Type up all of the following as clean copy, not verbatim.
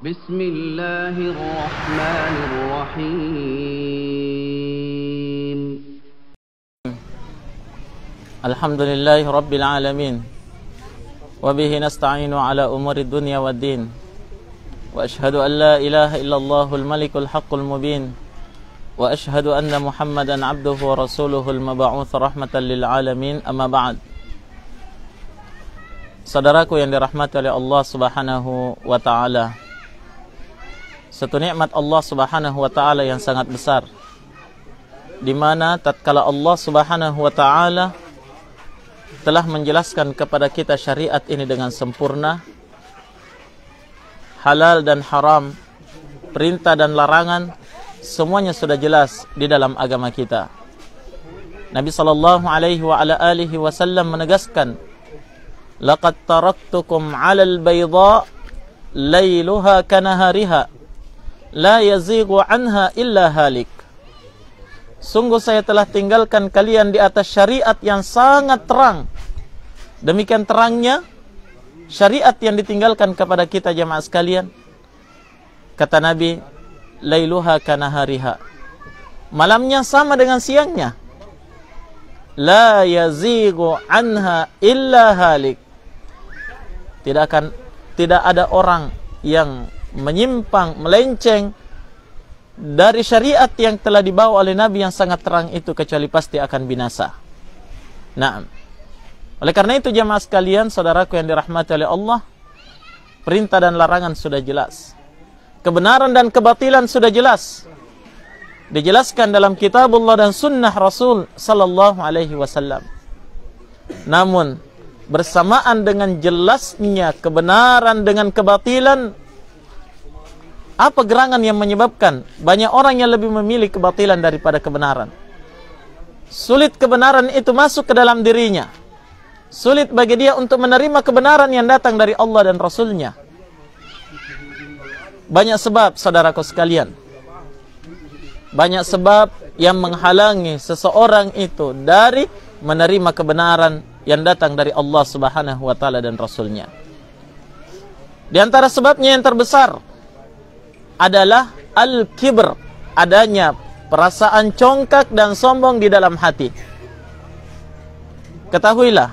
بسم الله الرحمن الرحيم الحمد لله رب العالمين وبه نستعين على أمور الدنيا والدين وأشهد أن لا إله إلا الله الملك الحق المبين وأشهد أن محمدا عبده ورسوله المبعوث رحمة للعالمين أما بعد. Saudaraku yang dirahmati oleh Allah Subhanahu wa taala, satu nikmat Allah Subhanahu wa taala yang sangat besar, di mana tatkala Allah Subhanahu wa taala telah menjelaskan kepada kita syariat ini dengan sempurna, halal dan haram, perintah dan larangan, semuanya sudah jelas di dalam agama kita. Nabi sallallahu alaihi wa ala alihi wasallam menegaskan, laqad taraktukum 'alal bayda lailuha kanahariha la yazighu 'anha illa halik. Sungguh saya telah tinggalkan kalian di atas syariat yang sangat terang. Demikian terangnya syariat yang ditinggalkan kepada kita jemaah sekalian. Kata Nabi, lailuha kanahariha. Malamnya sama dengan siangnya. La yazighu 'anha illa halik. Tidak ada orang yang menyimpang, melenceng dari syariat yang telah dibawa oleh Nabi yang sangat terang itu, kecuali pasti akan binasa. Nah, oleh karena itu jemaah sekalian, saudaraku yang dirahmati oleh Allah, perintah dan larangan sudah jelas, kebenaran dan kebatilan sudah jelas, dijelaskan dalam kitabullah dan sunnah Rasul sallallahu alaihi wasallam. Namun bersamaan dengan jelasnya kebenaran dengan kebatilan, apa gerangan yang menyebabkan banyak orang yang lebih memilih kebatilan daripada kebenaran? Sulit kebenaran itu masuk ke dalam dirinya. Sulit bagi dia untuk menerima kebenaran yang datang dari Allah dan Rasulnya. Banyak sebab, saudaraku sekalian. Banyak sebab yang menghalangi seseorang itu dari menerima kebenaran yang datang dari Allah Subhanahu wa taala dan Rasulnya. Di antara sebabnya yang terbesar adalah al-kibr, adanya perasaan congkak dan sombong di dalam hati. Ketahuilah,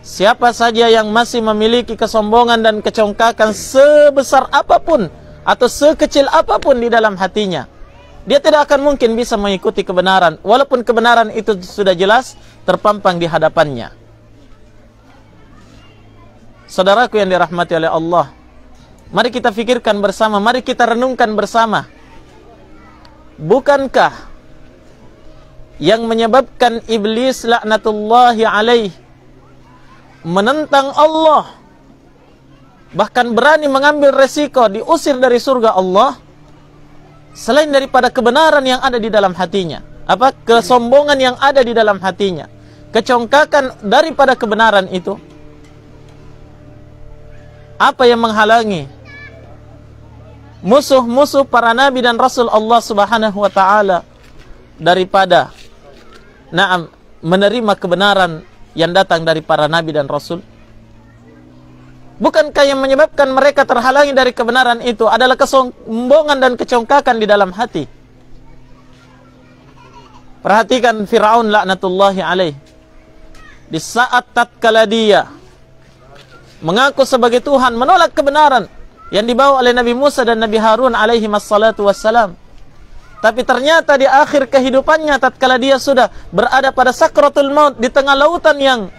siapa saja yang masih memiliki kesombongan dan kecongkakan sebesar apapun atau sekecil apapun di dalam hatinya, dia tidak akan mungkin bisa mengikuti kebenaran, walaupun kebenaran itu sudah jelas terpampang di hadapannya. Saudaraku yang dirahmati oleh Allah, mari kita fikirkan bersama, mari kita renungkan bersama. Bukankah yang menyebabkan iblis laknatullahi alaih menentang Allah, bahkan berani mengambil resiko diusir dari surga Allah, selain daripada kebenaran yang ada di dalam hatinya? Apa? Kesombongan yang ada di dalam hatinya, kecongkakan daripada kebenaran itu. Apa yang menghalangi musuh-musuh para nabi dan rasul Allah Subhanahu wa taala daripada menerima kebenaran yang datang dari para nabi dan rasul? Bukankah yang menyebabkan mereka terhalangi dari kebenaran itu adalah kesombongan dan kecongkakan di dalam hati? Perhatikan Fir'aun laknatullahi alaih. Di saat tatkala dia mengaku sebagai Tuhan, menolak kebenaran yang dibawa oleh Nabi Musa dan Nabi Harun alaihi wassalatu wassalam. Tapi ternyata di akhir kehidupannya, tatkala dia sudah berada pada sakratul maut, di tengah lautan yang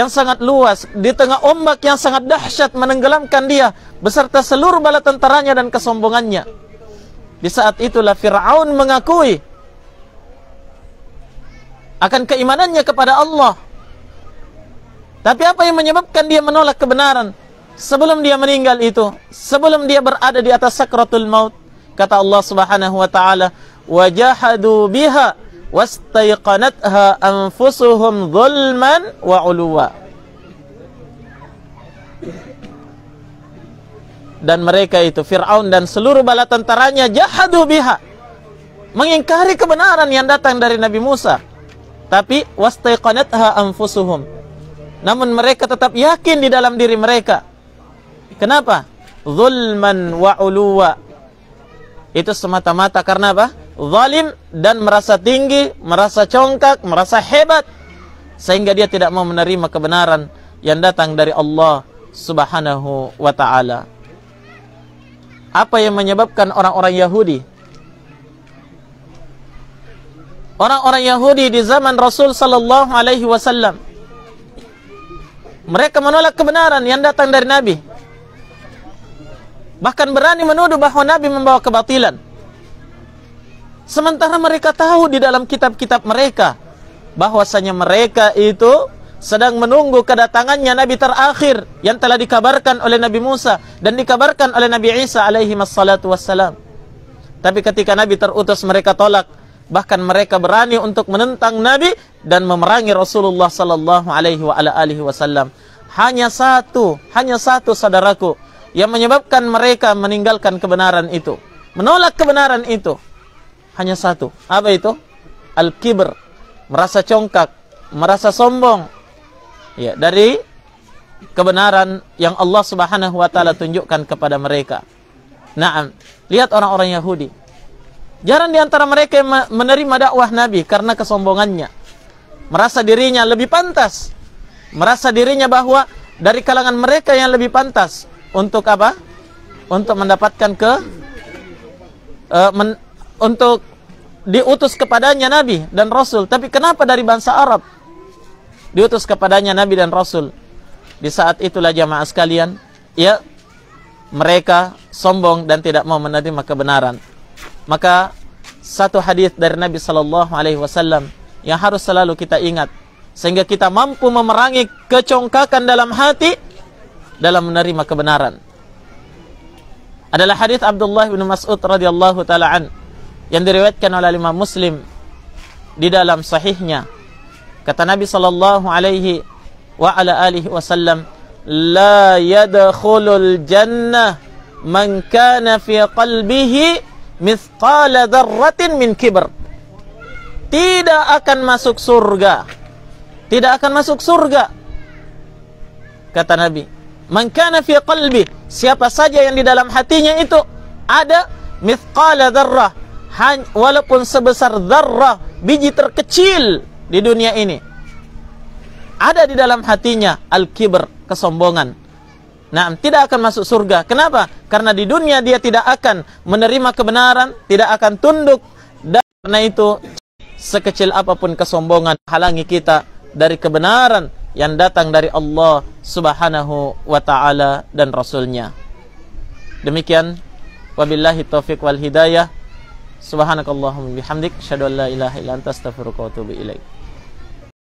sangat luas, di tengah ombak yang sangat dahsyat menenggelamkan dia beserta seluruh bala tentaranya dan kesombongannya. Di saat itulah Fir'aun mengakui akan keimanannya kepada Allah. Tapi apa yang menyebabkan dia menolak kebenaran? Sebelum dia meninggal itu, sebelum dia berada di atas sakratul maut, kata Allah Subhanahu wa taala, wajahadu biha wastaiqanatha anfusuhum zulman wa uluwa. Dan mereka itu, Fir'aun dan seluruh bala tentaranya, jahadu biha, mengingkari kebenaran yang datang dari Nabi Musa. Tapi wastaiqanatha anfusuhum, namun mereka tetap yakin di dalam diri mereka Kenapa? Zulman wa uluwa. Itu semata-mata karena apa? Zalim dan merasa tinggi, merasa congkak, merasa hebat, sehingga dia tidak mau menerima kebenaran yang datang dari Allah Subhanahu wa ta'ala. Apa yang menyebabkan orang-orang Yahudi? Orang-orang Yahudi di zaman Rasul sallallahu alaihi wasallam, mereka menolak kebenaran yang datang dari Nabi. Bahkan berani menuduh bahwa Nabi membawa kebatilan. Sementara mereka tahu di dalam kitab-kitab mereka bahwasanya mereka itu sedang menunggu kedatangannya Nabi terakhir yang telah dikabarkan oleh Nabi Musa dan dikabarkan oleh Nabi Isa alaihi wassalatu wassalam. Tapi ketika Nabi terutus, mereka tolak. Bahkan mereka berani untuk menentang Nabi dan memerangi Rasulullah sallallahu alaihi wasallam. Hanya satu saudaraku yang menyebabkan mereka meninggalkan kebenaran itu, menolak kebenaran itu. Hanya satu. Apa itu? Al-kibr, merasa congkak, merasa sombong, ya, dari kebenaran yang Allah Subhanahu wa ta'ala tunjukkan kepada mereka. Naam, lihat orang-orang Yahudi. Jarang di antara mereka yang menerima dakwah Nabi karena kesombongannya. Merasa dirinya lebih pantas. Merasa dirinya bahwa dari kalangan mereka yang lebih pantas. Untuk apa? Untuk mendapatkan untuk diutus kepadanya Nabi dan Rasul. Tapi kenapa dari bangsa Arab diutus kepadanya Nabi dan Rasul? Di saat itulah jamaah sekalian, ya, mereka sombong dan tidak mau menerima kebenaran. Maka satu hadis dari Nabi sallallahu alaihi wasallam yang harus selalu kita ingat sehingga kita mampu memerangi kecongkakan dalam hati dalam menerima kebenaran adalah hadis Abdullah bin Mas'ud radhiyallahu taala an yang diriwayatkan oleh Imam Muslim di dalam sahihnya. Kata Nabi sallallahu alaihi wa ala alihi wasallam, la yadkhulul jannah man kana fi qalbihi mithqala dzarratin min kibr. Tidak akan masuk surga. Tidak akan masuk surga. Kata Nabi, man kana fi qalbi, siapa saja yang di dalam hatinya itu ada mithqala dzarrah, walaupun sebesar dzarrah, biji terkecil di dunia ini, ada di dalam hatinya al-kibr, kesombongan. Nah, tidak akan masuk surga. Kenapa? Karena di dunia dia tidak akan menerima kebenaran, tidak akan tunduk. Dan karena itu, sekecil apapun kesombongan halangi kita dari kebenaran yang datang dari Allah Subhanahu wa ta'ala dan Rasulnya. Demikian, wabillahi taufiq wal hidayah. Subhanakallahumma bihamdik, asyhadu an la ilaha illa anta, astaghfiruka wa atubu ilaik.